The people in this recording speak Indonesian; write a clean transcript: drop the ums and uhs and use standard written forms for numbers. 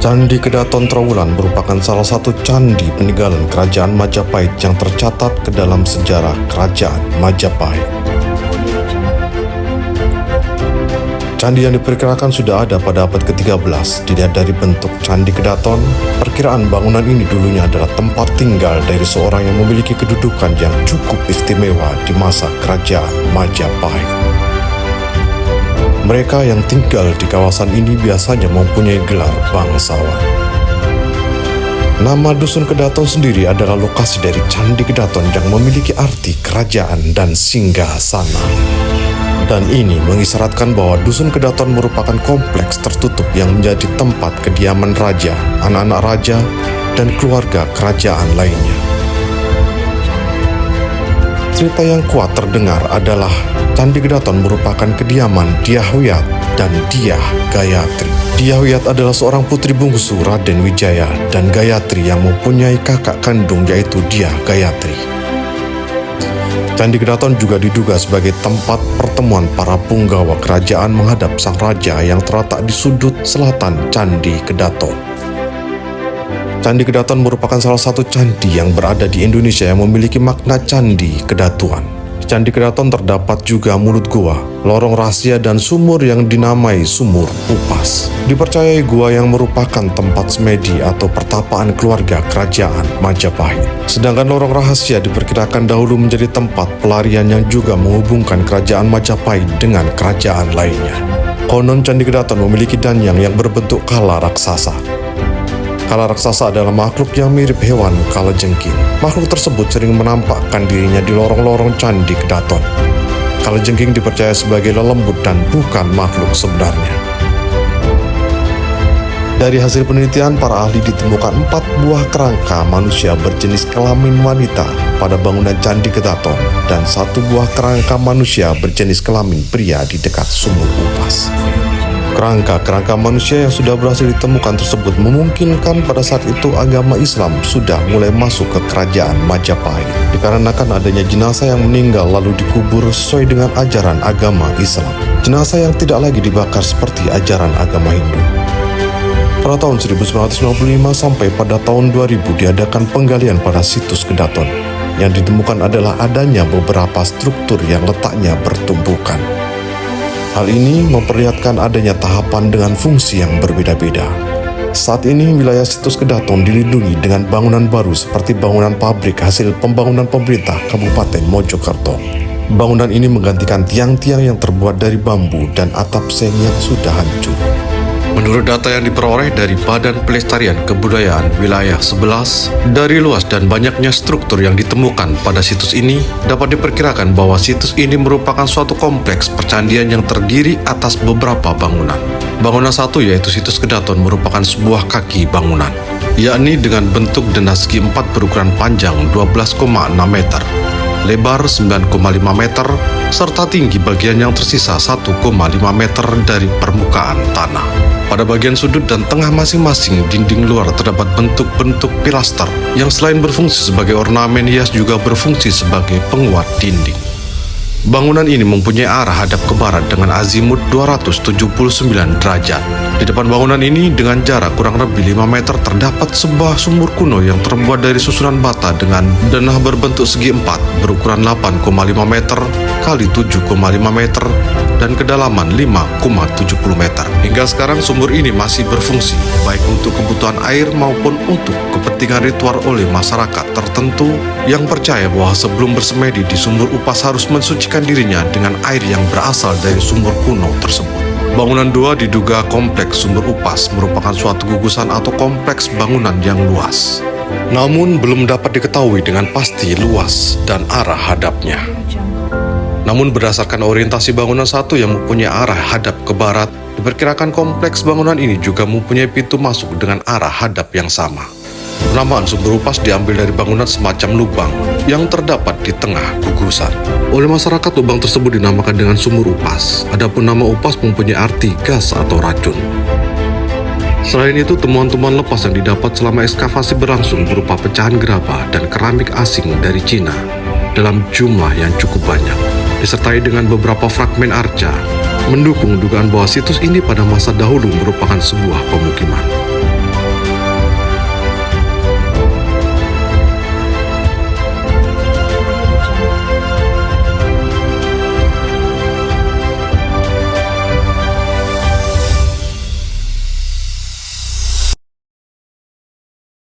Candi Kedaton Trowulan merupakan salah satu candi peninggalan Kerajaan Majapahit yang tercatat ke dalam sejarah Kerajaan Majapahit. Candi yang diperkirakan sudah ada pada abad ke-13. Dilihat dari bentuk Candi Kedaton, perkiraan bangunan ini dulunya adalah tempat tinggal dari seorang yang memiliki kedudukan yang cukup istimewa di masa Kerajaan Majapahit. Mereka yang tinggal di kawasan ini biasanya mempunyai gelar bangsawan. Nama Dusun Kedaton sendiri adalah lokasi dari Candi Kedaton yang memiliki arti kerajaan dan singgasana. Dan ini mengisyaratkan bahwa Dusun Kedaton merupakan kompleks tertutup yang menjadi tempat kediaman raja, anak-anak raja, dan keluarga kerajaan lainnya. Cerita yang kuat terdengar adalah Candi Kedaton merupakan kediaman Dyah Huyat dan Dyah Gayatri. Dyah Huyat adalah seorang putri bungsu Raden Wijaya dan Gayatri yang mempunyai kakak kandung yaitu Dyah Gayatri. Candi Kedaton juga diduga sebagai tempat pertemuan para punggawa kerajaan menghadap sang raja yang terletak di sudut selatan Candi Kedaton. Candi Kedaton merupakan salah satu candi yang berada di Indonesia yang memiliki makna candi kedatuan. Di Candi Kedaton terdapat juga mulut gua, lorong rahasia dan sumur yang dinamai Sumur Upas. Dipercayai gua yang merupakan tempat semedi atau pertapaan keluarga kerajaan Majapahit. Sedangkan lorong rahasia diperkirakan dahulu menjadi tempat pelarian yang juga menghubungkan kerajaan Majapahit dengan kerajaan lainnya. Konon Candi Kedaton memiliki danyang yang berbentuk kala raksasa. Kala raksasa adalah makhluk yang mirip hewan kalajengking. Makhluk tersebut sering menampakkan dirinya di lorong-lorong Candi Kedaton. Kalajengking dipercaya sebagai lelembut dan bukan makhluk sebenarnya. Dari hasil penelitian, para ahli ditemukan 4 buah kerangka manusia berjenis kelamin wanita pada bangunan Candi Kedaton dan 1 buah kerangka manusia berjenis kelamin pria di dekat Sumur Upas. Kerangka manusia yang sudah berhasil ditemukan tersebut memungkinkan pada saat itu agama Islam sudah mulai masuk ke kerajaan Majapahit. Dikarenakan adanya jenazah yang meninggal lalu dikubur sesuai dengan ajaran agama Islam. Jenazah yang tidak lagi dibakar seperti ajaran agama Hindu. Pada tahun 1995 sampai pada tahun 2000 diadakan penggalian pada situs Kedaton. Yang ditemukan adalah adanya beberapa struktur yang letaknya bertumbukan. Hal ini memperlihatkan adanya tahapan dengan fungsi yang berbeda-beda. Saat ini wilayah situs Kedaton dilindungi dengan bangunan baru seperti bangunan pabrik hasil pembangunan pemerintah Kabupaten Mojokerto. Bangunan ini menggantikan tiang-tiang yang terbuat dari bambu dan atap seng yang sudah hancur. Menurut data yang diperoleh dari Badan Pelestarian Kebudayaan Wilayah 11, dari luas dan banyaknya struktur yang ditemukan pada situs ini, dapat diperkirakan bahwa situs ini merupakan suatu kompleks percandian yang terdiri atas beberapa bangunan. Bangunan satu yaitu situs Kedaton merupakan sebuah kaki bangunan, yakni dengan bentuk denda segi 4 berukuran panjang 12,6 meter, lebar 9,5 meter, serta tinggi bagian yang tersisa 1,5 meter dari permukaan tanah. Pada bagian sudut dan tengah masing-masing dinding luar terdapat bentuk-bentuk pilaster yang selain berfungsi sebagai ornamen hias juga berfungsi sebagai penguat dinding. Bangunan ini mempunyai arah hadap ke barat dengan azimut 279 derajat. Di depan bangunan ini dengan jarak kurang lebih 5 meter terdapat sebuah sumur kuno yang terbuat dari susunan bata dengan denah berbentuk segi 4 berukuran 8,5 meter kali 7,5 meter dan kedalaman 5,70 meter. Hingga sekarang sumur ini masih berfungsi baik untuk kebutuhan air maupun untuk kepentingan ritual oleh masyarakat tertentu yang percaya bahwa sebelum bersemedi di Sumur Upas harus mensucikan dirinya dengan air yang berasal dari sumur kuno tersebut. Bangunan 2 diduga kompleks Sumur Upas merupakan suatu gugusan atau kompleks bangunan yang luas. Namun belum dapat diketahui dengan pasti luas dan arah hadapnya. Namun berdasarkan orientasi bangunan 1 yang mempunyai arah hadap ke barat, diperkirakan kompleks bangunan ini juga mempunyai pintu masuk dengan arah hadap yang sama. Penamaan Sumur Upas diambil dari bangunan semacam lubang yang terdapat di tengah gugusan. Oleh masyarakat, lubang tersebut dinamakan dengan Sumur Upas. Adapun nama Upas mempunyai arti gas atau racun. Selain itu, temuan-temuan lepas yang didapat selama ekskavasi berlangsung berupa pecahan gerabah dan keramik asing dari Cina dalam jumlah yang cukup banyak, disertai dengan beberapa fragmen arca, mendukung dugaan bahwa situs ini pada masa dahulu merupakan sebuah pemukiman.